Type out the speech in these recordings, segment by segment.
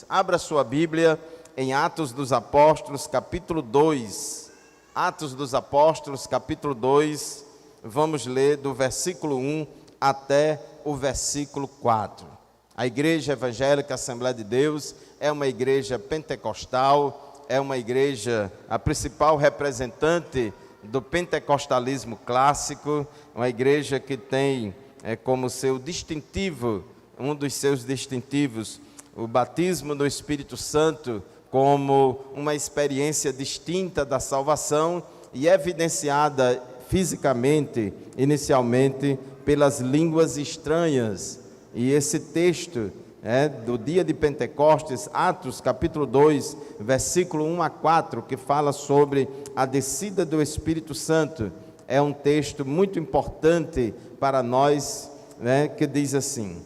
Abra sua Bíblia em Atos dos Apóstolos, capítulo 2. Atos dos Apóstolos, capítulo 2. Vamos ler do versículo 1 até o versículo 4. A Igreja Evangélica Assembleia de Deus é uma igreja pentecostal, é uma igreja, a principal representante do pentecostalismo clássico, uma igreja que tem como seu distintivo, um dos seus distintivos, o batismo no Espírito Santo como uma experiência distinta da salvação e evidenciada fisicamente, inicialmente, pelas línguas estranhas. E esse texto do dia de Pentecostes, Atos capítulo 2, versículo 1 a 4, que fala sobre a descida do Espírito Santo, é um texto muito importante para nós, que diz assim: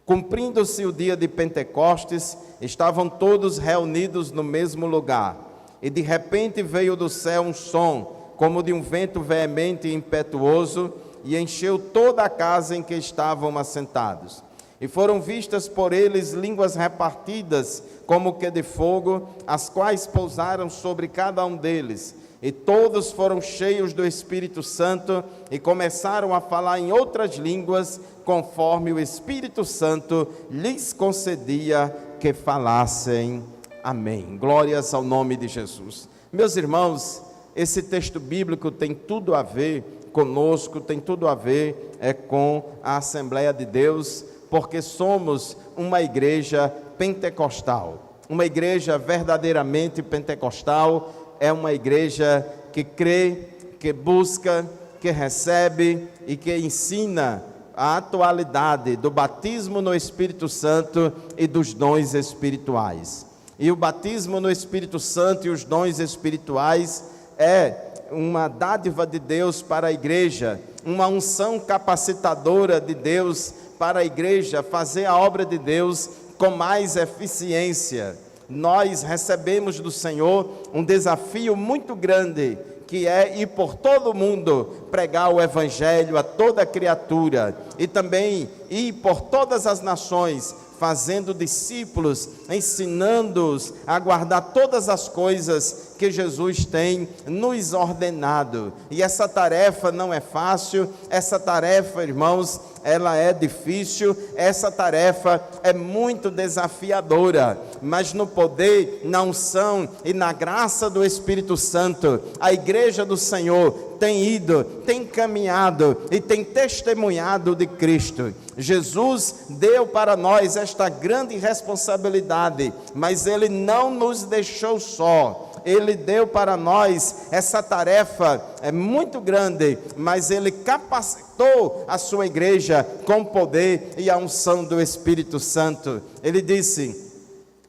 cumprindo-se o dia de Pentecostes, estavam todos reunidos no mesmo lugar, e de repente veio do céu um som, como de um vento veemente e impetuoso, e encheu toda a casa em que estavam assentados. E foram vistas por eles línguas repartidas, como que de fogo, as quais pousaram sobre cada um deles. E todos foram cheios do Espírito Santo e começaram a falar em outras línguas, conforme o Espírito Santo lhes concedia que falassem. Amém. Glórias ao nome de Jesus. Meus irmãos, esse texto bíblico tem tudo a ver conosco, tem tudo a ver com a Assembleia de Deus, porque somos uma igreja pentecostal, uma igreja verdadeiramente pentecostal. É uma igreja que crê, que busca, que recebe e que ensina a atualidade do batismo no Espírito Santo e dos dons espirituais. E o batismo no Espírito Santo e os dons espirituais é uma dádiva de Deus para a igreja, uma unção capacitadora de Deus para a igreja fazer a obra de Deus com mais eficiência. Nós recebemos do Senhor um desafio muito grande, que é ir por todo o mundo pregar o Evangelho a toda criatura, e também ir por todas as nações, fazendo discípulos, ensinando-os a guardar todas as coisas que Jesus tem nos ordenado. E essa tarefa não é fácil, essa tarefa, irmãos, ela é difícil, essa tarefa é muito desafiadora, mas no poder, na unção e na graça do Espírito Santo, a igreja do Senhor tem ido, tem caminhado e tem testemunhado de Cristo. Jesus deu para nós esta grande responsabilidade, mas Ele não nos deixou só. Ele deu para nós essa tarefa muito grande, mas Ele capacitou a sua igreja com o poder e a unção do Espírito Santo. Ele disse,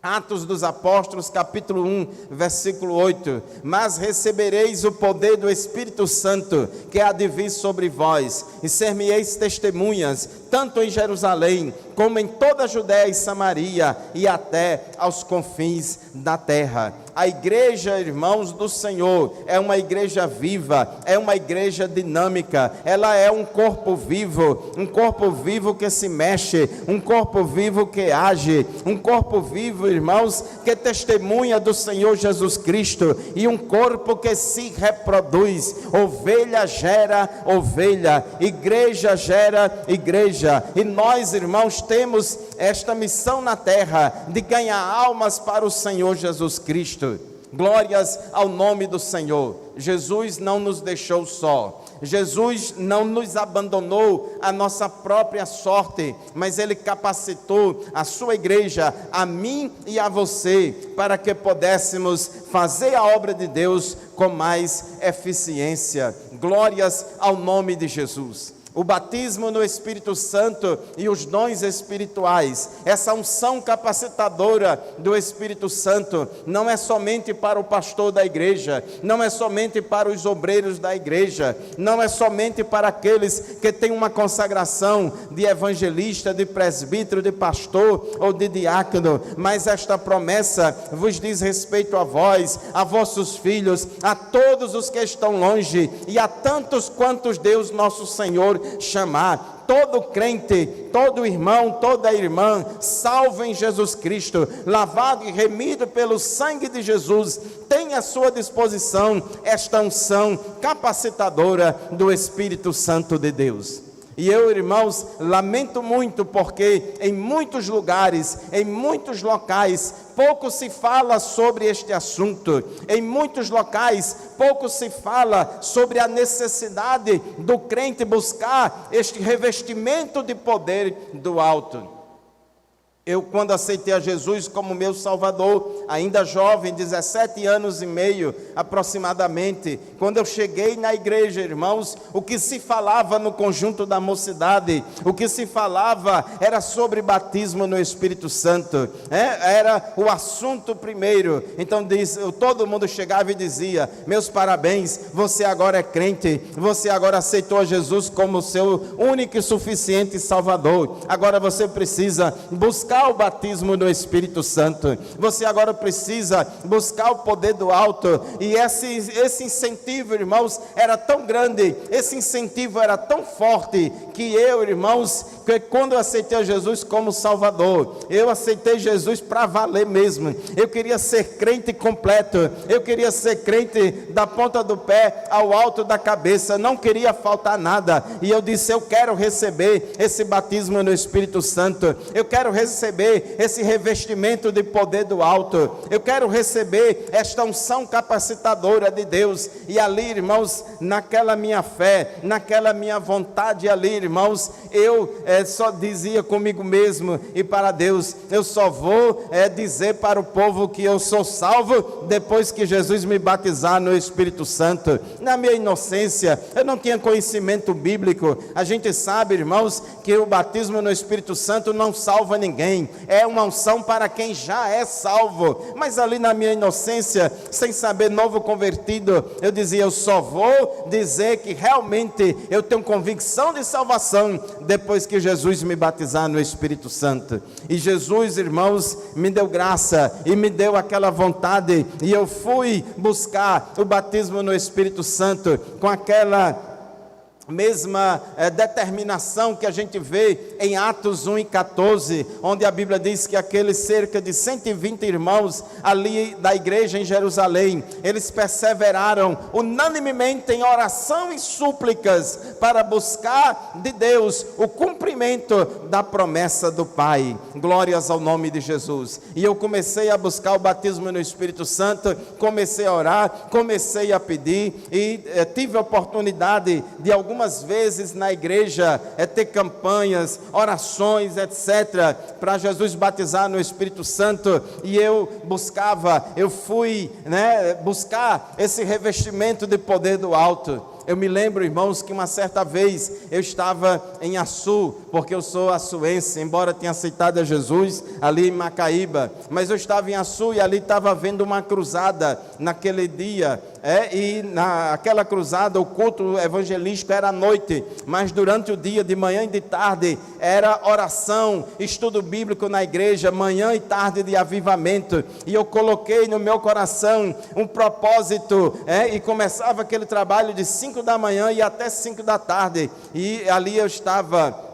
Atos dos Apóstolos, capítulo 1, versículo 8, mas recebereis o poder do Espírito Santo, que há de vir sobre vós, e ser-me-eis testemunhas, tanto em Jerusalém, como em toda a Judéia e Samaria, e até aos confins da terra. A igreja, irmãos do Senhor, é uma igreja viva, é uma igreja dinâmica, ela é um corpo vivo que se mexe, um corpo vivo que age, um corpo vivo, irmãos, que testemunha do Senhor Jesus Cristo, e um corpo que se reproduz. Ovelha gera ovelha, igreja gera igreja, e nós, irmãos, temos esta missão na terra de ganhar almas para o Senhor Jesus Cristo. Glórias ao nome do Senhor. Jesus não nos deixou só. Jesus não nos abandonou à nossa própria sorte, mas Ele capacitou a sua igreja, a mim e a você, para que pudéssemos fazer a obra de Deus com mais eficiência. Glórias ao nome de Jesus. O batismo no Espírito Santo e os dons espirituais, essa unção capacitadora do Espírito Santo, não é somente para o pastor da igreja, não é somente para os obreiros da igreja, não é somente para aqueles que têm uma consagração de evangelista, de presbítero, de pastor ou de diácono, mas esta promessa vos diz respeito a vós, a vossos filhos, a todos os que estão longe e a tantos quantos Deus nosso Senhor chamar. Todo crente, todo irmão, toda irmã, salvo em Jesus Cristo, lavado e remido pelo sangue de Jesus, tem à sua disposição esta unção capacitadora do Espírito Santo de Deus. E eu, irmãos, lamento muito porque em muitos lugares, em muitos locais, pouco se fala sobre este assunto. Em muitos locais, pouco se fala sobre a necessidade do crente buscar este revestimento de poder do alto. Eu, quando aceitei a Jesus como meu Salvador, ainda jovem, 17 anos e meio aproximadamente, quando eu cheguei na igreja, irmãos, o que se falava no conjunto da mocidade, o que se falava era sobre batismo no Espírito Santo, era o assunto primeiro. Então todo mundo chegava e dizia: meus parabéns, você agora é crente, você agora aceitou a Jesus como seu único e suficiente Salvador, agora você precisa buscar o batismo no Espírito Santo, você agora precisa buscar o poder do alto. E esse incentivo, irmãos, era tão grande, esse incentivo era tão forte, que eu, irmãos, que quando eu aceitei Jesus como Salvador, eu aceitei Jesus para valer mesmo. Eu queria ser crente completo, eu queria ser crente da ponta do pé ao alto da cabeça, não queria faltar nada. E eu disse: eu quero receber esse batismo no Espírito Santo, eu quero receber esse revestimento de poder do alto, eu quero receber esta unção capacitadora de Deus. E ali, irmãos, naquela minha fé, naquela minha vontade ali, irmãos, eu só dizia comigo mesmo e para Deus: eu só vou dizer para o povo que eu sou salvo depois que Jesus me batizar no Espírito Santo. Na minha inocência, eu não tinha conhecimento bíblico. A gente sabe, irmãos, que o batismo no Espírito Santo não salva ninguém, é uma unção para quem já é salvo. Mas ali na minha inocência, sem saber, novo convertido, eu dizia: eu só vou dizer que realmente eu tenho convicção de salvação depois que Jesus me batizar no Espírito Santo. E Jesus, irmãos, me deu graça e me deu aquela vontade, e eu fui buscar o batismo no Espírito Santo com aquela mesma determinação que a gente vê em Atos 1:14, onde a Bíblia diz que aqueles cerca de 120 irmãos ali da igreja em Jerusalém, eles perseveraram unanimemente em oração e súplicas para buscar de Deus o cumprimento da promessa do Pai. Glórias ao nome de Jesus. E eu comecei a buscar o batismo no Espírito Santo, comecei a orar, comecei a pedir, e tive a oportunidade de algumas vezes na igreja ter campanhas, orações, etc, para Jesus batizar no Espírito Santo. E eu fui buscar esse revestimento de poder do alto. Eu me lembro, irmãos, que uma certa vez eu estava em Açu, porque eu sou açuense, embora tenha aceitado a Jesus ali em Macaíba, mas eu estava em Açu e ali estava havendo uma cruzada naquele dia, e naquela cruzada o culto evangelístico era à noite, mas durante o dia, de manhã e de tarde, era oração, estudo bíblico na igreja, manhã e tarde de avivamento. E eu coloquei no meu coração um propósito, e começava aquele trabalho de 5 da manhã e até 5 da tarde, e ali eu estava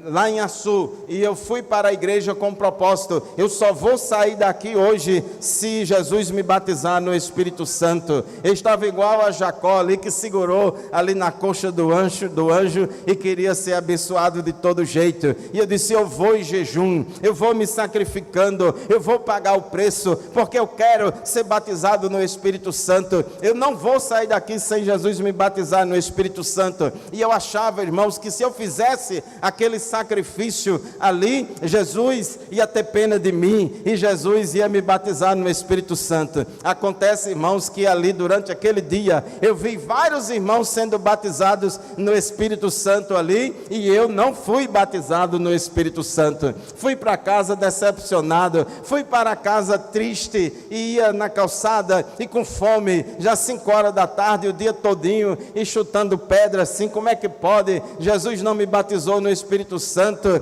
lá em Açu, e eu fui para a igreja com um propósito: eu só vou sair daqui hoje se Jesus me batizar no Espírito Santo. Eu estava igual a Jacó ali, que segurou ali na coxa do anjo e queria ser abençoado de todo jeito. E eu disse: eu vou em jejum, eu vou me sacrificando, eu vou pagar o preço, porque eu quero ser batizado no Espírito Santo. Eu não vou sair daqui sem Jesus me batizar no Espírito Santo. E eu achava, irmãos, que se eu fizesse aquele sacrifício ali, Jesus ia ter pena de mim e Jesus ia me batizar no Espírito Santo. Acontece, irmãos, que ali durante aquele dia eu vi vários irmãos sendo batizados no Espírito Santo ali, e eu não fui batizado no Espírito Santo. Fui para casa decepcionado, fui para casa triste, e ia na calçada e com fome, já 5 horas da tarde, o dia todinho, e chutando pedra assim: como é que pode? Jesus não me batizou no Espírito Espírito Santo,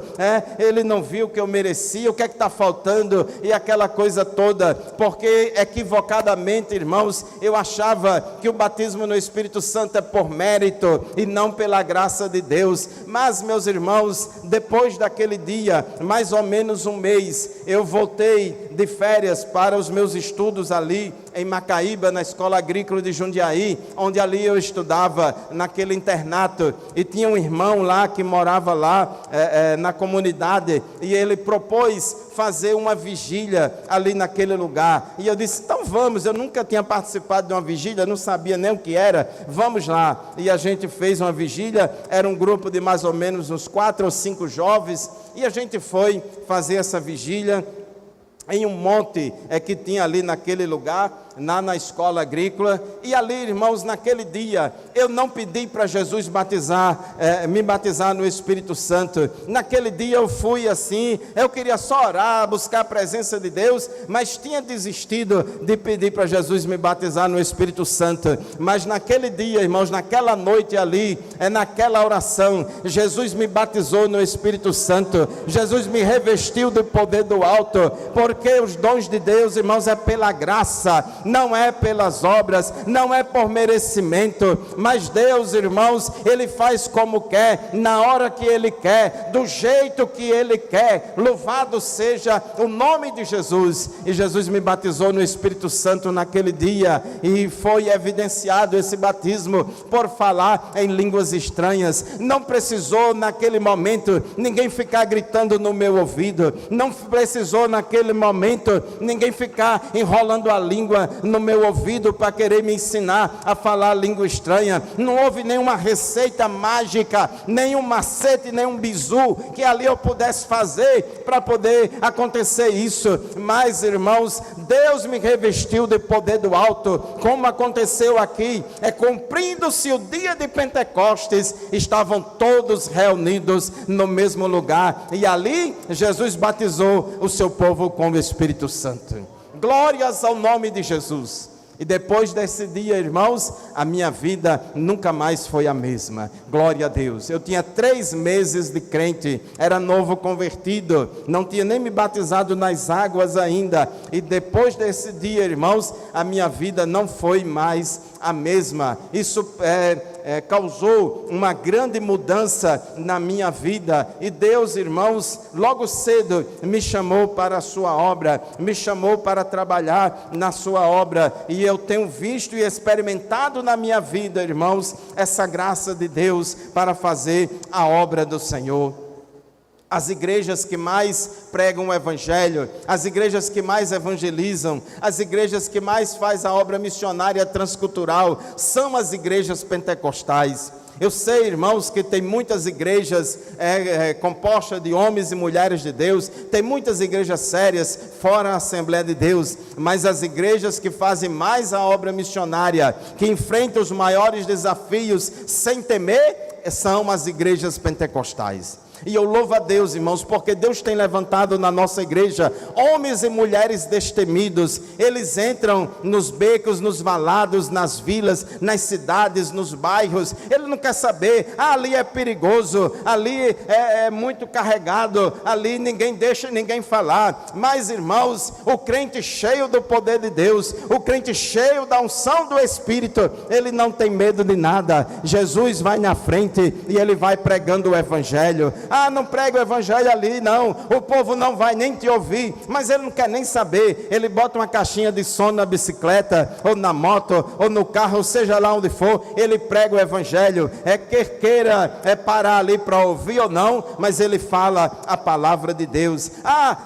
ele não viu que eu merecia, o que é que está faltando, e aquela coisa toda, porque equivocadamente, irmãos, eu achava que o batismo no Espírito Santo é por mérito e não pela graça de Deus. Mas, meus irmãos, depois daquele dia, mais ou menos um mês, eu voltei de férias para os meus estudos ali em Macaíba, na Escola Agrícola de Jundiaí, onde ali eu estudava naquele internato, e tinha um irmão lá que morava lá na comunidade, e ele propôs fazer uma vigília ali naquele lugar, e eu disse, então vamos. Eu nunca tinha participado de uma vigília, não sabia nem o que era, vamos lá. E a gente fez uma vigília, era um grupo de mais ou menos uns 4 ou 5 jovens, e a gente foi fazer essa vigília em um monte que tinha ali naquele lugar, na escola agrícola. E ali, irmãos, naquele dia, eu não pedi para Jesus me batizar no Espírito Santo. Naquele dia eu fui assim, eu queria só orar, buscar a presença de Deus, mas tinha desistido de pedir para Jesus me batizar no Espírito Santo. Mas naquele dia, irmãos, naquela noite ali, naquela oração, Jesus me batizou no Espírito Santo. Jesus me revestiu do poder do alto, porque os dons de Deus, irmãos, é pela graça, não é pelas obras, não é por merecimento, mas Deus, irmãos, Ele faz como quer, na hora que Ele quer, do jeito que Ele quer. Louvado seja o nome de Jesus. E Jesus me batizou no Espírito Santo naquele dia, e foi evidenciado esse batismo por falar em línguas estranhas. Não precisou naquele momento ninguém ficar gritando no meu ouvido, não precisou naquele momento ninguém ficar enrolando a língua no meu ouvido para querer me ensinar a falar língua estranha. Não houve nenhuma receita mágica, nenhum macete, nenhum bizu que ali eu pudesse fazer para poder acontecer isso. Mas, irmãos, Deus me revestiu de poder do alto, como aconteceu aqui. Cumprindo-se o dia de Pentecostes, estavam todos reunidos no mesmo lugar, e ali Jesus batizou o seu povo com o Espírito Santo. Glórias ao nome de Jesus. E depois desse dia, irmãos, a minha vida nunca mais foi a mesma. Glória a Deus. Eu tinha 3 meses de crente, era novo convertido, não tinha nem me batizado nas águas ainda. E depois desse dia, irmãos, a minha vida não foi mais a mesma. Isso causou uma grande mudança na minha vida. E Deus, irmãos, logo cedo me chamou para a sua obra, me chamou para trabalhar na sua obra. E eu tenho visto e experimentado na minha vida, irmãos, essa graça de Deus para fazer a obra do Senhor. As igrejas que mais pregam o Evangelho, as igrejas que mais evangelizam, as igrejas que mais fazem a obra missionária transcultural, são as igrejas pentecostais. Eu sei, irmãos, que tem muitas igrejas compostas de homens e mulheres de Deus, tem muitas igrejas sérias fora a Assembleia de Deus, mas as igrejas que fazem mais a obra missionária, que enfrentam os maiores desafios sem temer, são as igrejas pentecostais. E eu louvo a Deus, irmãos, porque Deus tem levantado na nossa igreja homens e mulheres destemidos. Eles entram nos becos, nos valados, nas vilas, nas cidades, nos bairros. Ele não quer saber, ali é perigoso, ali é muito carregado, ali ninguém deixa ninguém falar. Mas, irmãos, o crente cheio do poder de Deus, o crente cheio da unção do Espírito, ele não tem medo de nada. Jesus vai na frente e ele vai pregando o Evangelho. Não prega o Evangelho ali, não, o povo não vai nem te ouvir, mas ele não quer nem saber. Ele bota uma caixinha de som na bicicleta, ou na moto, ou no carro, ou seja lá onde for, ele prega o Evangelho. Quer queira parar ali para ouvir ou não, mas ele fala a palavra de Deus.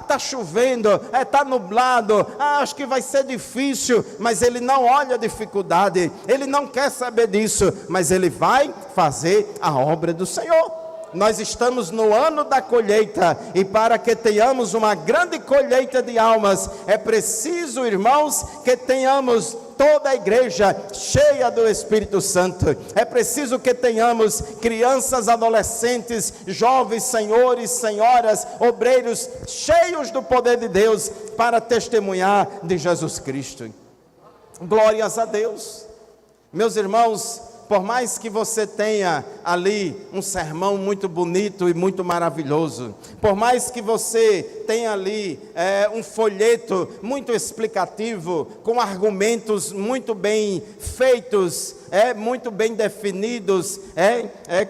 Está chovendo, está nublado, acho que vai ser difícil, mas ele não olha a dificuldade, ele não quer saber disso, mas ele vai fazer a obra do Senhor. Nós estamos no ano da colheita, e para que tenhamos uma grande colheita de almas, é preciso, irmãos, que tenhamos toda a igreja cheia do Espírito Santo. É preciso que tenhamos crianças, adolescentes, jovens, senhores, senhoras, obreiros, cheios do poder de Deus, para testemunhar de Jesus Cristo. Glórias a Deus. Meus irmãos, por mais que você tenha ali um sermão muito bonito e muito maravilhoso, por mais que você tenha ali um folheto muito explicativo, com argumentos muito bem feitos, muito bem definidos,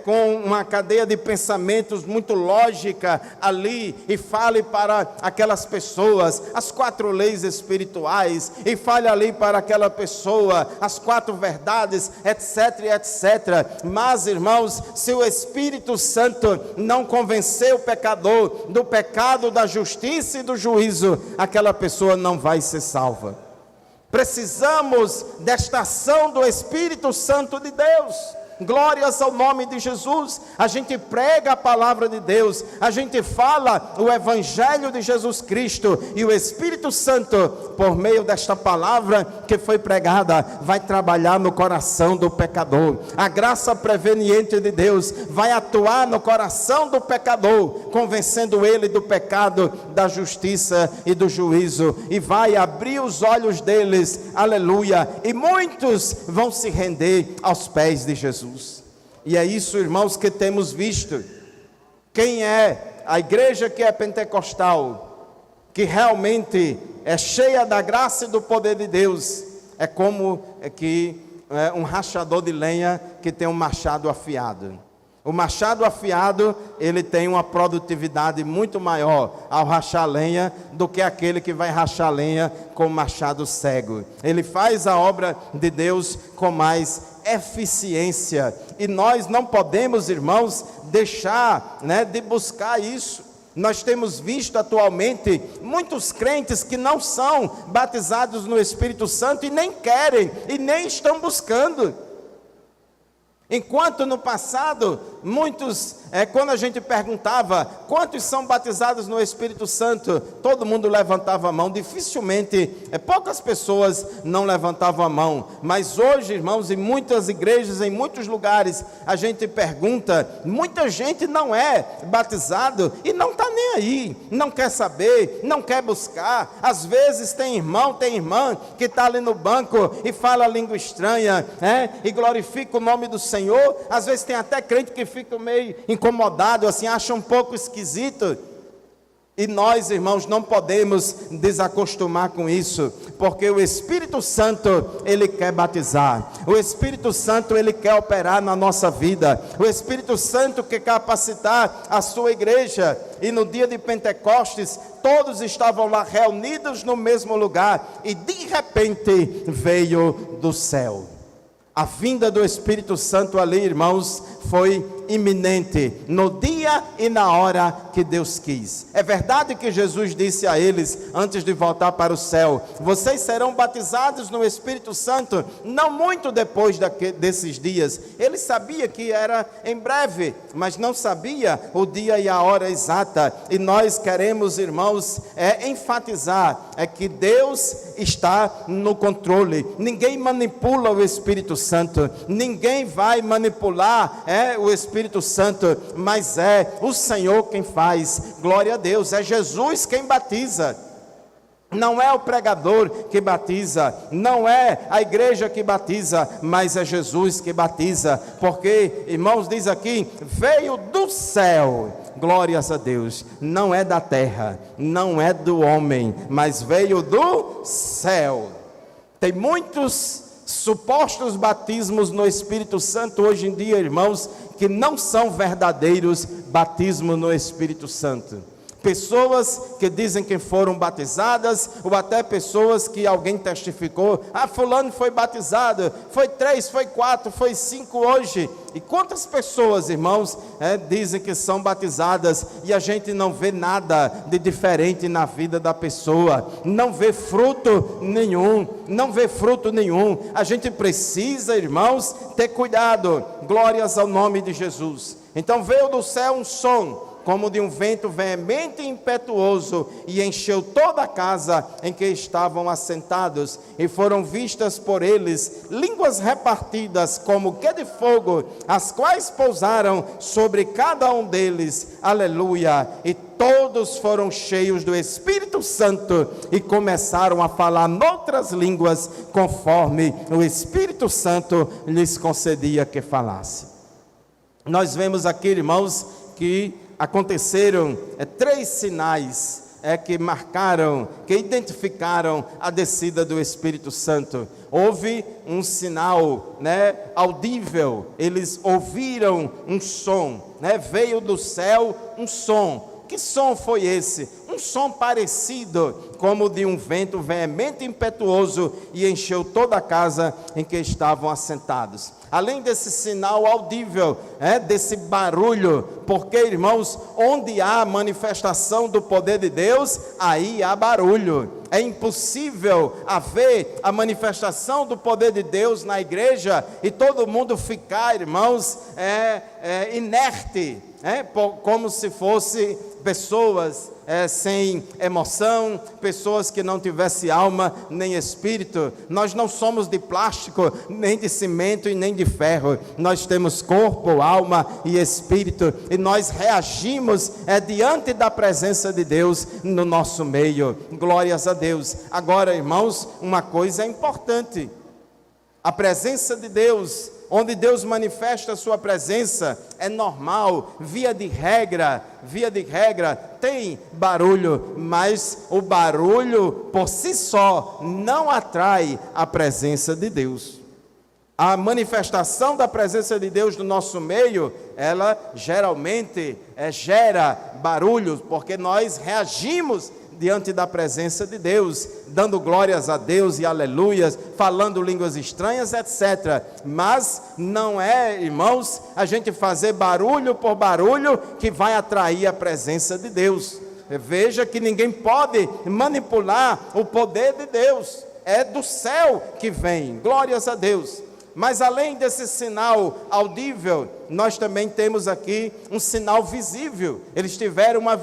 com uma cadeia de pensamentos muito lógica ali, e fale para aquelas pessoas as 4 leis espirituais, e fale ali para aquela pessoa as 4 verdades, etc, etc. Mas, irmãos, se o Espírito Santo não convencer o pecador do pecado, da justiça e do juízo, aquela pessoa não vai ser salva. Precisamos desta ação do Espírito Santo de Deus. Glórias ao nome de Jesus. A gente prega a palavra de Deus, a gente fala o Evangelho de Jesus Cristo, e o Espírito Santo, por meio desta palavra que foi pregada, vai trabalhar no coração do pecador. A graça preveniente de Deus vai atuar no coração do pecador, convencendo ele do pecado, da justiça e do juízo, e vai abrir os olhos deles, aleluia, e muitos vão se render aos pés de Jesus. E é isso, irmãos, que temos visto. Quem é a igreja que é pentecostal, que realmente é cheia da graça e do poder de Deus, é como um rachador de lenha que tem um machado afiado. O machado afiado, ele tem uma produtividade muito maior ao rachar lenha do que aquele que vai rachar lenha com o machado cego. Ele faz a obra de Deus com mais eficiência, e nós não podemos, irmãos, deixar de buscar isso. Nós temos visto atualmente muitos crentes que não são batizados no Espírito Santo e nem querem, e nem estão buscando. Enquanto no passado, muitos, quando a gente perguntava quantos são batizados no Espírito Santo, todo mundo levantava a mão. Dificilmente, poucas pessoas não levantavam a mão. Mas hoje, irmãos, em muitas igrejas, em muitos lugares, a gente pergunta, muita gente não é batizado e não está nem aí, não quer saber, não quer buscar. Às vezes tem irmão, tem irmã que está ali no banco e fala língua estranha, e glorifica o nome do Senhor. Às vezes tem até crente que fica meio incomodado, assim, acha um pouco esquisito. E nós, irmãos, não podemos desacostumar com isso, porque o Espírito Santo, ele quer batizar. O Espírito Santo, ele quer operar na nossa vida. O Espírito Santo quer capacitar a sua igreja. E no dia de Pentecostes, todos estavam lá reunidos no mesmo lugar, e de repente veio do céu. A vinda do Espírito Santo ali, irmãos, foi iminente, no dia e na hora que Deus quis. É verdade que Jesus disse a eles, antes de voltar para o céu: vocês serão batizados no Espírito Santo, não muito depois desses dias. Ele sabia que era em breve, mas não sabia o dia e a hora exata. E nós queremos, irmãos, enfatizar, que Deus está no controle. Ninguém manipula o Espírito Santo, ninguém vai manipular o Espírito Santo, mas é o Senhor quem faz. Glória a Deus. É Jesus quem batiza. Não é o pregador que batiza, não é a igreja que batiza, mas é Jesus que batiza, porque, irmãos, diz aqui, veio do céu. Glórias a Deus. Não é da terra, não é do homem, mas veio do céu. Tem muitos supostos batismos no Espírito Santo hoje em dia, irmãos, que não são verdadeiros batismos no Espírito Santo. Pessoas que dizem que foram batizadas, ou até pessoas que alguém testificou: fulano foi batizado, foi 3, foi 4, foi 5 hoje. E quantas pessoas, irmãos, dizem que são batizadas, e a gente não vê nada de diferente na vida da pessoa, não vê fruto nenhum, não vê fruto nenhum. A gente precisa, irmãos, ter cuidado. Glórias ao nome de Jesus. Então veio do céu um som, como de um vento veemente e impetuoso, e encheu toda a casa em que estavam assentados, e foram vistas por eles línguas repartidas como que de fogo, as quais pousaram sobre cada um deles. Aleluia! E todos foram cheios do Espírito Santo e começaram a falar noutras línguas, conforme o Espírito Santo lhes concedia que falasse. nós vemos aqui, irmãos, que aconteceram 3 sinais que marcaram, que identificaram a descida do Espírito Santo. Houve um sinal, audível, eles ouviram um som, veio do céu um som. Que som foi esse? Um som parecido como de um vento veemente e impetuoso, e encheu toda a casa em que estavam assentados. Além desse sinal audível, desse barulho, porque, irmãos, onde há manifestação do poder de Deus, aí há barulho. É impossível haver a manifestação do poder de Deus na igreja e todo mundo ficar, irmãos, inerte, como se fosse pessoas sem emoção, pessoas que não tivessem alma nem espírito. Nós não somos de plástico, nem de cimento e nem de ferro. Nós temos corpo, alma e espírito, e nós reagimos diante da presença de Deus no nosso meio. Glórias a Deus. Agora, irmãos, uma coisa é importante: a presença de Deus, onde Deus manifesta a sua presença, é normal, via de regra, tem barulho, mas o barulho por si só não atrai a presença de Deus. A manifestação da presença de Deus no nosso meio, ela geralmente gera barulho, porque nós reagimos diante da presença de Deus, dando glórias a Deus e aleluias, falando línguas estranhas, etc. Mas não é, irmãos, a gente fazer barulho por barulho que vai atrair a presença de Deus. Veja que ninguém pode manipular o poder de Deus, é do céu que vem, glórias a Deus. Mas além desse sinal audível, nós também temos aqui um sinal visível. Eles tiveram uma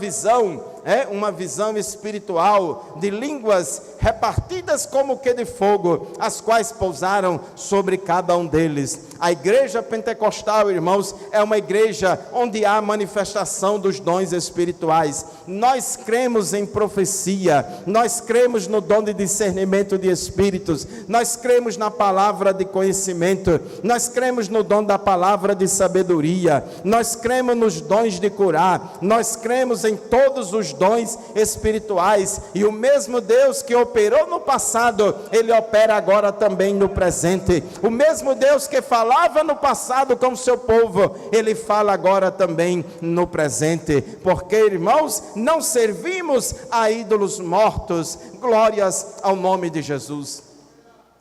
visão espiritual de línguas repartidas como que de fogo, as quais pousaram sobre cada um deles. A igreja pentecostal, irmãos, é uma igreja onde há manifestação dos dons espirituais. Nós cremos em profecia, nós cremos no dom de discernimento de espíritos, nós cremos na palavra de conhecimento, nós cremos no dom da palavra de sabedoria, nós cremos nos dons de curar, nós cremos em todos os dons espirituais, e o mesmo Deus que operou no passado, Ele opera agora também no presente. O mesmo Deus que falava no passado com o seu povo, Ele fala agora também no presente, porque, irmãos, não servimos a ídolos mortos. Glórias ao nome de Jesus.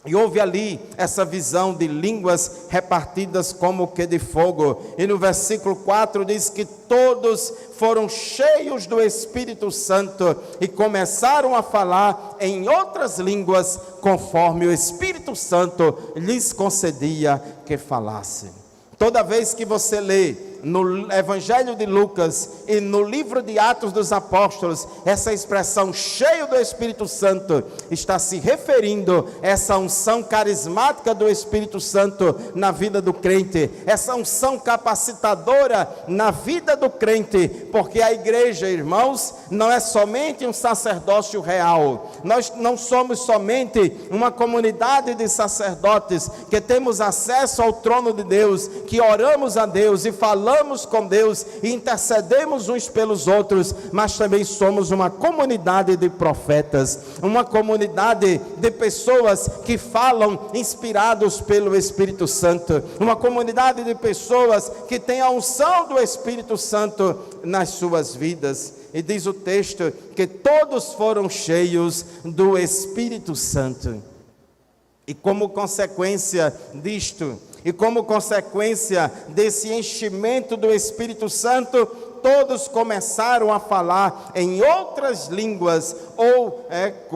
E houve ali essa visão de línguas repartidas como que de fogo. E no versículo 4 diz que todos foram cheios do Espírito Santo e começaram a falar em outras línguas, conforme o Espírito Santo lhes concedia que falassem. Toda vez que você lê no Evangelho de Lucas e no livro de Atos dos Apóstolos, essa expressão cheio do Espírito Santo está se referindo a essa unção carismática do Espírito Santo na vida do crente, essa unção capacitadora na vida do crente, porque a igreja, irmãos, não é somente um sacerdócio real. Nós não somos somente uma comunidade de sacerdotes que temos acesso ao trono de Deus, que oramos a Deus e falamos com Deus e intercedemos uns pelos outros, mas também somos uma comunidade de profetas, uma comunidade de pessoas que falam inspirados pelo Espírito Santo, uma comunidade de pessoas que têm a unção do Espírito Santo nas suas vidas. E diz o texto que todos foram cheios do Espírito Santo. E como consequência disto, e como consequência desse enchimento do Espírito Santo, todos começaram a falar em outras línguas, ou,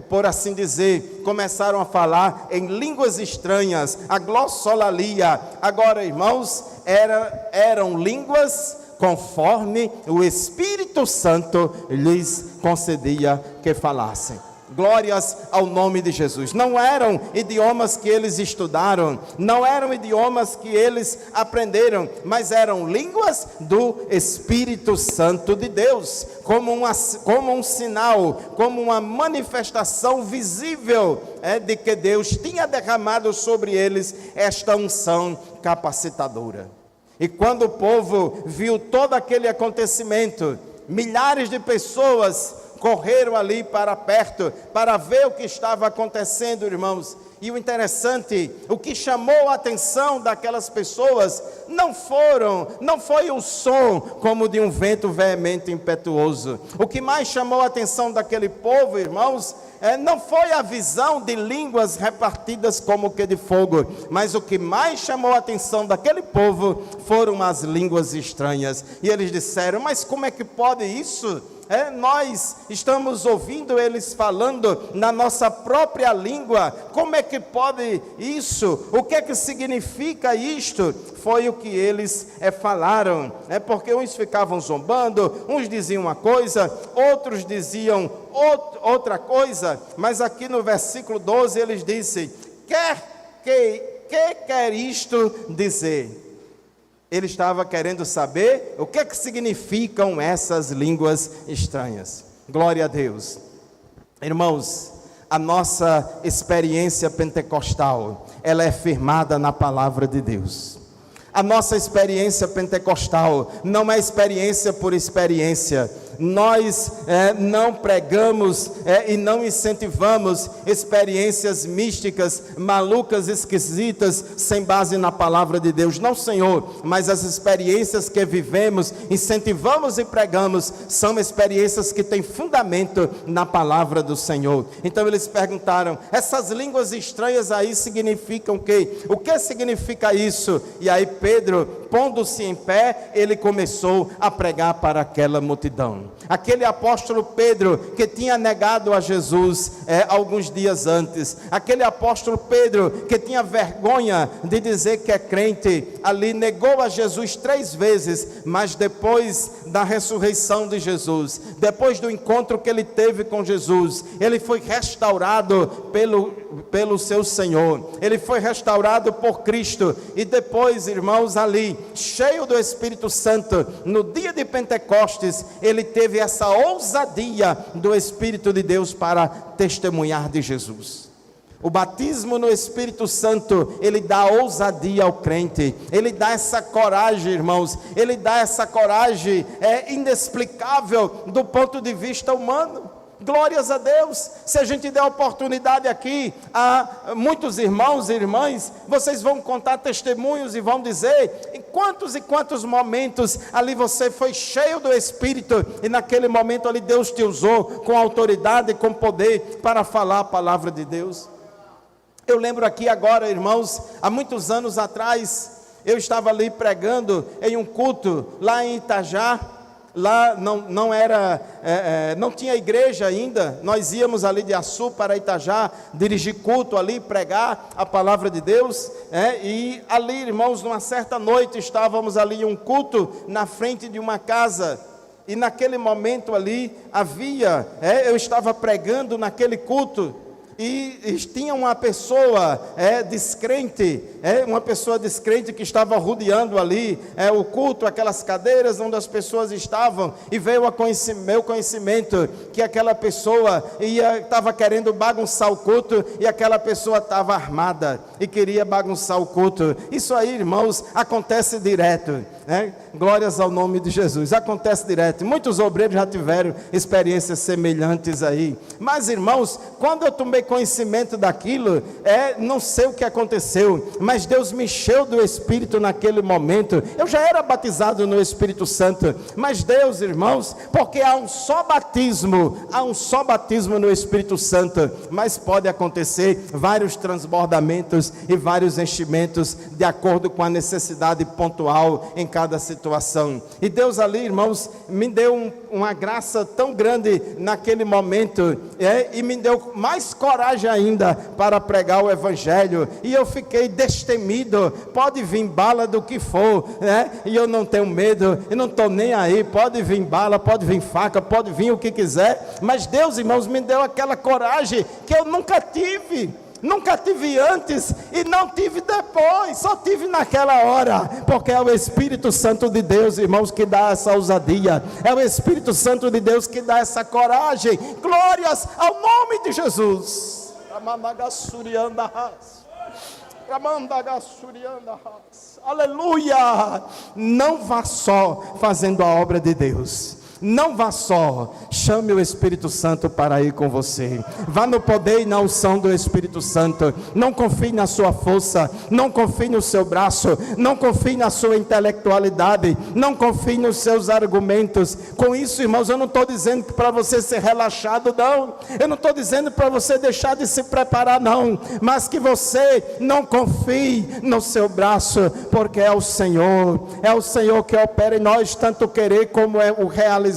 por assim dizer, começaram a falar em línguas estranhas, a glossolalia. Agora, irmãos, eram línguas conforme o Espírito Santo lhes concedia que falassem. Glórias ao nome de Jesus. Não eram idiomas que eles estudaram, não eram idiomas que eles aprenderam, mas eram línguas do Espírito Santo de Deus, como um sinal, como uma manifestação visível de que Deus tinha derramado sobre eles esta unção capacitadora. E quando o povo viu todo aquele acontecimento, milhares de pessoas correram ali para perto, para ver o que estava acontecendo, irmãos. E o interessante, o que chamou a atenção daquelas pessoas, não foi o som como de um vento veemente e impetuoso. O que mais chamou a atenção daquele povo, irmãos, não foi a visão de línguas repartidas como que de fogo, mas o que mais chamou a atenção daquele povo foram as línguas estranhas. E eles disseram: mas como é que pode isso? Nós estamos ouvindo eles falando na nossa própria língua. Como é que pode isso? O que é que significa isto? Foi o que eles falaram, porque uns ficavam zombando, uns diziam uma coisa, outros diziam outra coisa. Mas aqui no versículo 12 eles dizem: que quer isto dizer? Ele estava querendo saber o que significam essas línguas estranhas. Glória a Deus. Irmãos, a nossa experiência pentecostal, ela é firmada na palavra de Deus. A nossa experiência pentecostal não é experiência por experiência. Nós não pregamos e não incentivamos experiências místicas, malucas, esquisitas, sem base na palavra de Deus. Não, Senhor, mas as experiências que vivemos, incentivamos e pregamos, são experiências que têm fundamento na palavra do Senhor. Então eles perguntaram: essas línguas estranhas aí significam o quê? O que significa isso? E aí Pedro, pondo-se em pé, ele começou a pregar para aquela multidão. Aquele apóstolo Pedro que tinha negado a Jesus alguns dias antes, aquele apóstolo Pedro que tinha vergonha de dizer que é crente, ali negou a Jesus 3 vezes, mas depois da ressurreição de Jesus, depois do encontro que ele teve com Jesus, ele foi restaurado pelo seu Senhor, ele foi restaurado por Cristo. E depois, irmãos, ali, cheio do Espírito Santo, no dia de Pentecostes, ele teve essa ousadia do Espírito de Deus para testemunhar de Jesus. O batismo no Espírito Santo, ele dá ousadia ao crente, ele dá essa coragem, irmãos, ele dá essa coragem inexplicável do ponto de vista humano. Glórias a Deus. Se a gente der oportunidade aqui a muitos irmãos e irmãs, vocês vão contar testemunhos e vão dizer em quantos e quantos momentos ali você foi cheio do Espírito e naquele momento ali Deus te usou com autoridade e com poder para falar a palavra de Deus. Eu lembro aqui agora, irmãos, há muitos anos atrás, eu estava ali pregando em um culto lá em Itajá. Lá não tinha igreja ainda. Nós íamos ali de Açu para Itajá, dirigir culto ali, pregar a palavra de Deus, e ali, irmãos, numa certa noite, estávamos ali em um culto, na frente de uma casa, e naquele momento ali, eu estava pregando naquele culto, e tinha uma pessoa descrente, uma pessoa descrente que estava rodeando ali o culto, aquelas cadeiras onde as pessoas estavam, e veio meu conhecimento que aquela pessoa estava querendo bagunçar o culto, e aquela pessoa estava armada e queria bagunçar o culto. Isso aí, irmãos, acontece direto, glórias ao nome de Jesus, acontece direto. Muitos obreiros já tiveram experiências semelhantes aí, mas, irmãos, quando eu tomei conhecimento daquilo, não sei o que aconteceu, mas Deus me encheu do Espírito naquele momento. Eu já era batizado no Espírito Santo, mas Deus, irmãos, porque há um só batismo no Espírito Santo, mas pode acontecer vários transbordamentos e vários enchimentos de acordo com a necessidade pontual em cada situação. E Deus ali, irmãos, me deu uma graça tão grande naquele momento, e me deu mais coragem ainda para pregar o Evangelho, e eu fiquei destemido. Pode vir bala do que for, e eu não tenho medo, e não estou nem aí. Pode vir bala, pode vir faca, pode vir o que quiser, mas Deus, irmãos, me deu aquela coragem que eu nunca tive antes e não tive depois, só tive naquela hora, porque é o Espírito Santo de Deus, irmãos, que dá essa ousadia, é o Espírito Santo de Deus que dá essa coragem. Glórias ao nome de Jesus. Aleluia! Não vá só fazendo a obra de Deus. Não vá só, chame o Espírito Santo para ir com você. Vá no poder e na unção do Espírito Santo. Não confie na sua força, não confie no seu braço, não confie na sua intelectualidade, não confie nos seus argumentos. Com isso, irmãos, eu não estou dizendo que para você ser relaxado, não. Eu não estou dizendo para você deixar de se preparar, não. Mas que você não confie no seu braço, porque é o Senhor que opera em nós, tanto querer como é o realizar.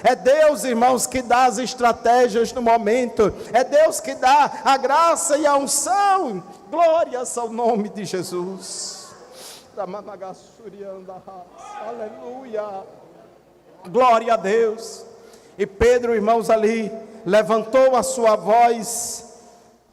É Deus, irmãos, que dá as estratégias no momento. É Deus que dá a graça e a unção. Glórias ao nome de Jesus. Aleluia. Glória a Deus. E Pedro, irmãos, ali levantou a sua voz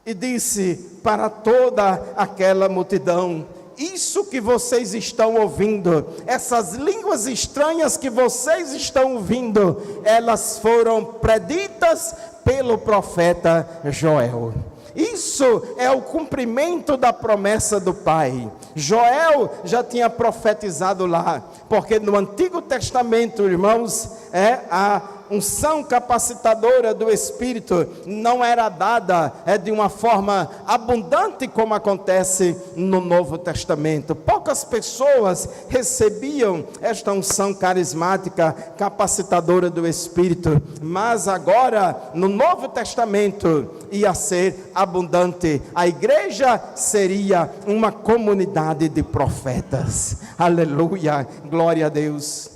e disse para toda aquela multidão: isso que vocês estão ouvindo, essas línguas estranhas que vocês estão ouvindo, elas foram preditas pelo profeta Joel. Isso é o cumprimento da promessa do Pai. Joel já tinha profetizado lá, porque no Antigo Testamento, irmãos, a unção capacitadora do Espírito não era dada de uma forma abundante como acontece no Novo Testamento. Poucas pessoas recebiam esta unção carismática capacitadora do Espírito, mas agora no Novo Testamento ia ser abundante. A igreja seria uma comunidade de profetas. Aleluia, glória a Deus.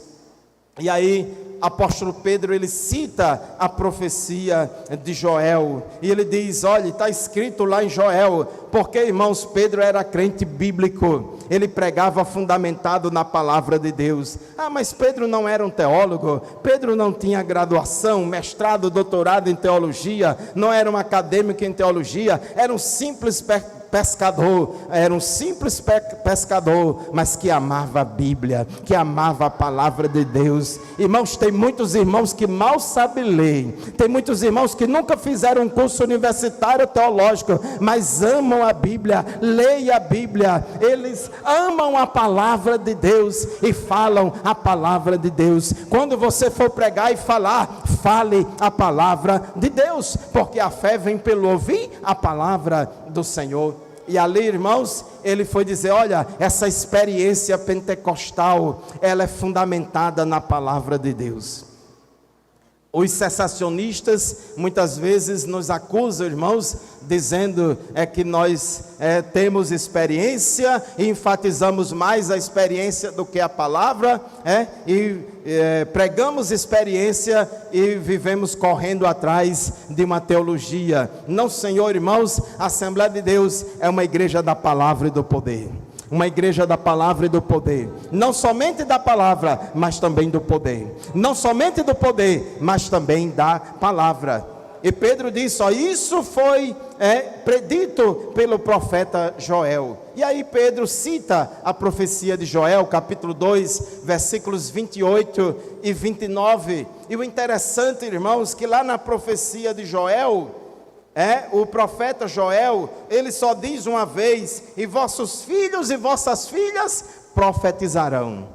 E aí apóstolo Pedro, ele cita a profecia de Joel, e ele diz, olha, está escrito lá em Joel, porque, irmãos, Pedro era crente bíblico, ele pregava fundamentado na palavra de Deus. Mas Pedro não era um teólogo, Pedro não tinha graduação, mestrado, doutorado em teologia, não era um acadêmico em teologia, era um simples pescador, era um simples pescador, mas que amava a Bíblia, que amava a palavra de Deus. Irmãos, tem muitos irmãos que mal sabem ler, tem muitos irmãos que nunca fizeram um curso universitário teológico, mas amam a Bíblia, leem a Bíblia, eles amam a palavra de Deus e falam a palavra de Deus. Quando você for pregar e falar, fale a palavra de Deus, porque a fé vem pelo ouvir a palavra do Senhor. E ali, irmãos, ele foi dizer, olha, essa experiência pentecostal, ela é fundamentada na palavra de Deus. Os cessacionistas muitas vezes nos acusam, irmãos, dizendo que nós temos experiência e enfatizamos mais a experiência do que a palavra, pregamos experiência e vivemos correndo atrás de uma teologia. Não, Senhor, irmãos, a Assembleia de Deus é uma igreja da palavra e do poder. Uma igreja da palavra e do poder, não somente da palavra, mas também do poder, não somente do poder, mas também da palavra. E Pedro disse, isso foi predito pelo profeta Joel. E aí Pedro cita a profecia de Joel, capítulo 2, versículos 28 e 29, e o interessante, irmãos, que lá na profecia de Joel, o profeta Joel, ele só diz uma vez, e vossos filhos e vossas filhas profetizarão.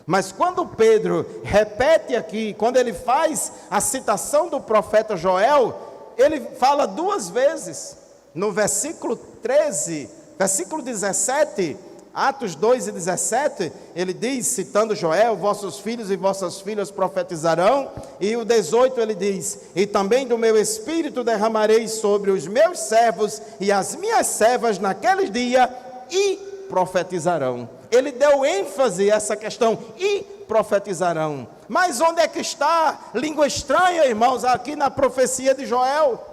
Mas quando Pedro repete aqui, quando ele faz a citação do profeta Joel, ele fala duas vezes, no versículo 13, versículo 17, Atos 2 e 17, ele diz, citando Joel, vossos filhos e vossas filhas profetizarão, e o 18 ele diz, e também do meu espírito derramarei sobre os meus servos e as minhas servas naquele dia, e profetizarão. Ele deu ênfase a essa questão, e profetizarão. Mas onde é que está língua estranha, irmãos, aqui na profecia de Joel?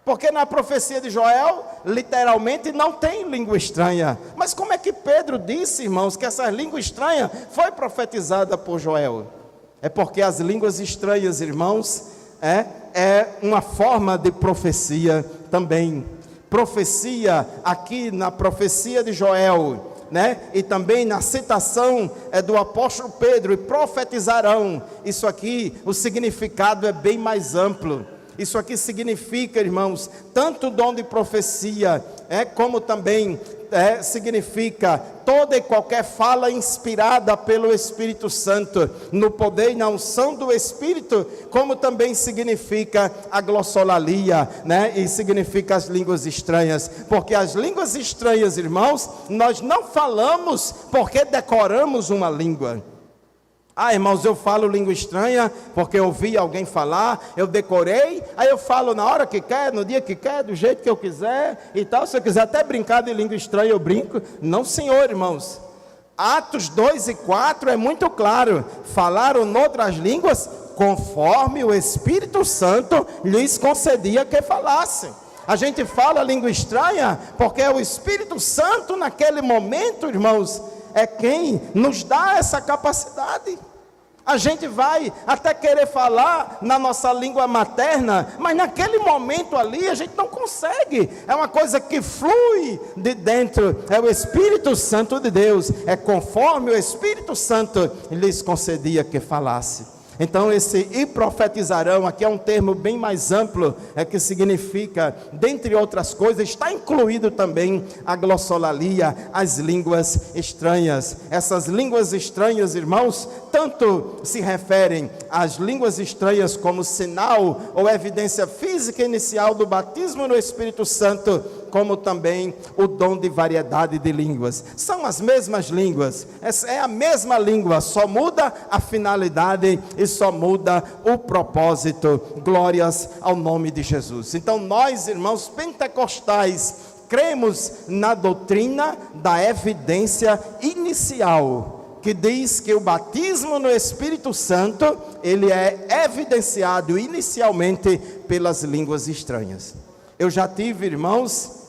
Porque na profecia de Joel, literalmente não tem língua estranha. Mas como é que Pedro disse, irmãos, que essa língua estranha foi profetizada por Joel? É porque as línguas estranhas, irmãos, é uma forma de profecia também. Profecia aqui na profecia de Joel, e também na citação do apóstolo Pedro, e profetizarão. Isso aqui, o significado é bem mais amplo. Isso aqui significa, irmãos, tanto o dom de profecia, como também significa toda e qualquer fala inspirada pelo Espírito Santo, no poder e na unção do Espírito, como também significa a glossolalia, e significa as línguas estranhas, porque as línguas estranhas, irmãos, nós não falamos porque decoramos uma língua. Irmãos, eu falo língua estranha porque eu ouvi alguém falar, eu decorei, aí eu falo na hora que quer, no dia que quer, do jeito que eu quiser e tal. Se eu quiser até brincar de língua estranha, eu brinco. Não, senhor, irmãos. Atos 2 e 4 é muito claro. Falaram noutras línguas conforme o Espírito Santo lhes concedia que falassem. A gente fala língua estranha porque o Espírito Santo naquele momento, irmãos, é quem nos dá essa capacidade. A gente vai até querer falar na nossa língua materna, mas naquele momento ali a gente não consegue. É uma coisa que flui de dentro. É o Espírito Santo de Deus. É conforme o Espírito Santo lhes concedia que falasse. Então esse e profetizarão, aqui é um termo bem mais amplo, que significa, dentre outras coisas, está incluído também a glossolalia, as línguas estranhas. Essas línguas estranhas, irmãos, tanto se referem às línguas estranhas como sinal ou evidência física inicial do batismo no Espírito Santo, como também o dom de variedade de línguas. São as mesmas línguas, é a mesma língua, só muda a finalidade e só muda o propósito. Glórias ao nome de Jesus. Então nós, irmãos pentecostais, cremos na doutrina da evidência inicial, que diz que o batismo no Espírito Santo, ele é evidenciado inicialmente pelas línguas estranhas. Eu já tive, irmãos,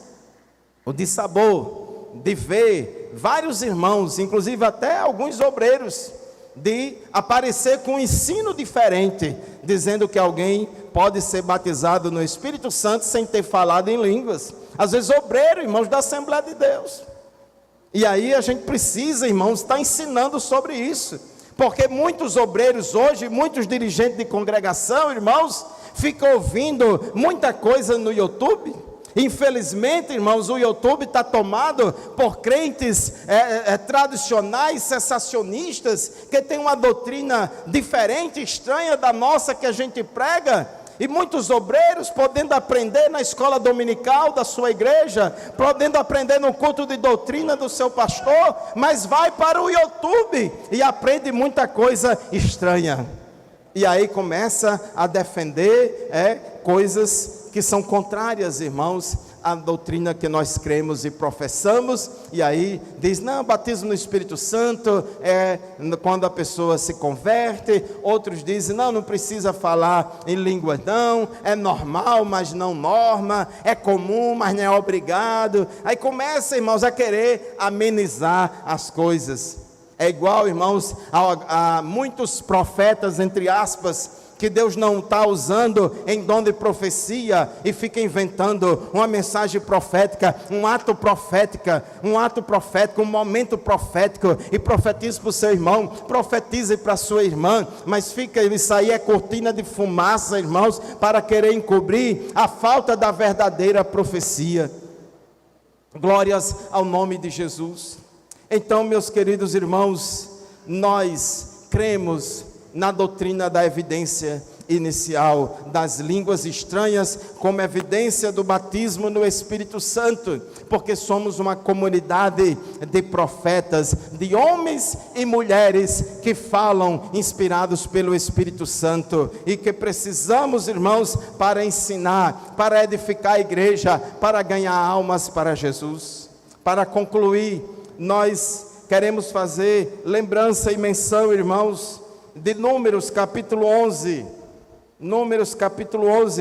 o dissabor de ver vários irmãos, inclusive até alguns obreiros, de aparecer com um ensino diferente, dizendo que alguém pode ser batizado no Espírito Santo sem ter falado em línguas. Às vezes obreiro, irmãos da Assembleia de Deus. E aí a gente precisa, irmãos, estar ensinando sobre isso, porque muitos obreiros hoje, muitos dirigentes de congregação, irmãos, ficam ouvindo muita coisa no YouTube. Infelizmente, irmãos, o YouTube está tomado por crentes tradicionais, sensacionistas, que tem uma doutrina diferente, estranha da nossa que a gente prega. E muitos obreiros podendo aprender na escola dominical da sua igreja, podendo aprender no culto de doutrina do seu pastor, mas vai para o YouTube e aprende muita coisa estranha. E aí começa a defender coisas que são contrárias, irmãos, à doutrina que nós cremos e professamos. E aí diz, não, batismo no Espírito Santo é quando a pessoa se converte. Outros dizem, não precisa falar em língua não, é normal, mas não norma, é comum, mas não é obrigado. Aí começa, irmãos, a querer amenizar as coisas. É igual, irmãos, a muitos profetas, entre aspas, que Deus não está usando em dom de profecia e fica inventando uma mensagem profética, um ato profético, um momento profético, e profetize para o seu irmão, profetize para a sua irmã, mas isso aí é cortina de fumaça, irmãos, para querer encobrir a falta da verdadeira profecia. Glórias ao nome de Jesus. Então, meus queridos irmãos, nós cremos na doutrina da evidência inicial das línguas estranhas como evidência do batismo no Espírito Santo, porque somos uma comunidade de profetas, de homens e mulheres que falam inspirados pelo Espírito Santo e que precisamos, irmãos, para ensinar, para edificar a igreja, para ganhar almas para Jesus. Para concluir, nós queremos fazer lembrança e menção, irmãos, de Números capítulo 11,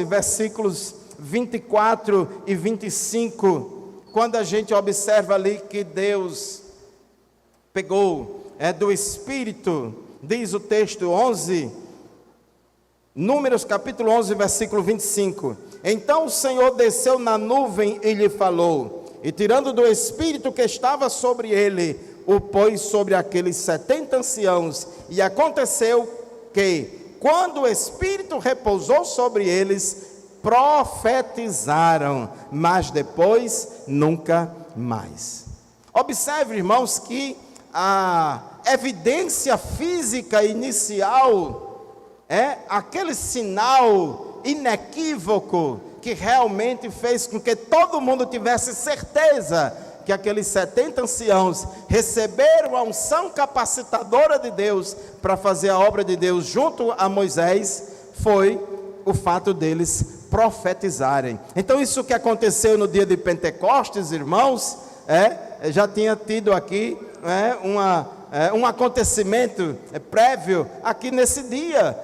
versículos 24 e 25, quando a gente observa ali que Deus pegou do Espírito, diz o texto 11, Números capítulo 11, versículo 25, então o Senhor desceu na nuvem e lhe falou, e tirando do Espírito que estava sobre ele, o pôs sobre aqueles 70 anciãos, e aconteceu que, quando o Espírito repousou sobre eles, profetizaram, mas depois nunca mais. Observe, irmãos, que a evidência física inicial é aquele sinal inequívoco que realmente fez com que todo mundo tivesse certeza que aqueles 70 anciãos receberam a unção capacitadora de Deus para fazer a obra de Deus junto a Moisés, foi o fato deles profetizarem. Então isso que aconteceu no dia de Pentecostes, irmãos, já tinha tido aqui um acontecimento prévio aqui nesse dia,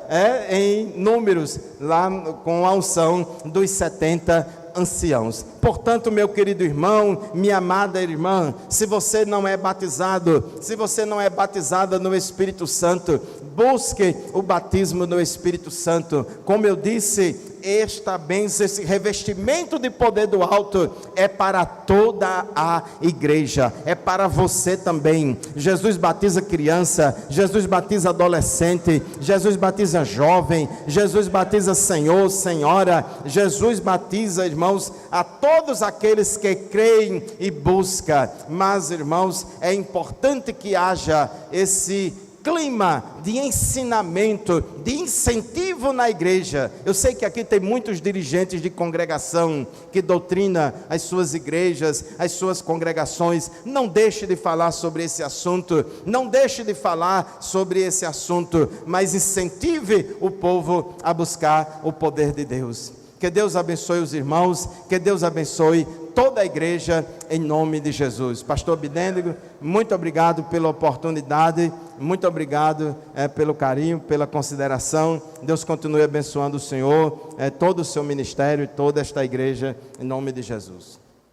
em Números, lá com a unção dos 70 anciãos. Portanto, meu querido irmão, minha amada irmã, se você não é batizado, se você não é batizada no Espírito Santo, busque o batismo no Espírito Santo. Como eu disse, esta bênção, esse revestimento de poder do alto é para toda a igreja, é para você também. Jesus batiza criança, Jesus batiza adolescente, Jesus batiza jovem, Jesus batiza senhor, senhora, Jesus batiza, irmãos, a todos aqueles que creem e buscam. Mas, irmãos, é importante que haja esse clima de ensinamento, de incentivo na igreja. Eu sei que aqui tem muitos dirigentes de congregação que doutrinam as suas igrejas, as suas congregações. Não deixe de falar sobre esse assunto, não deixe de falar sobre esse assunto, mas incentive o povo a buscar o poder de Deus. Que Deus abençoe os irmãos, que Deus abençoe toda a igreja, em nome de Jesus. Pastor Abidênigo, muito obrigado pela oportunidade, muito obrigado pelo carinho, pela consideração. Deus continue abençoando o Senhor, todo o seu ministério e toda esta igreja, em nome de Jesus.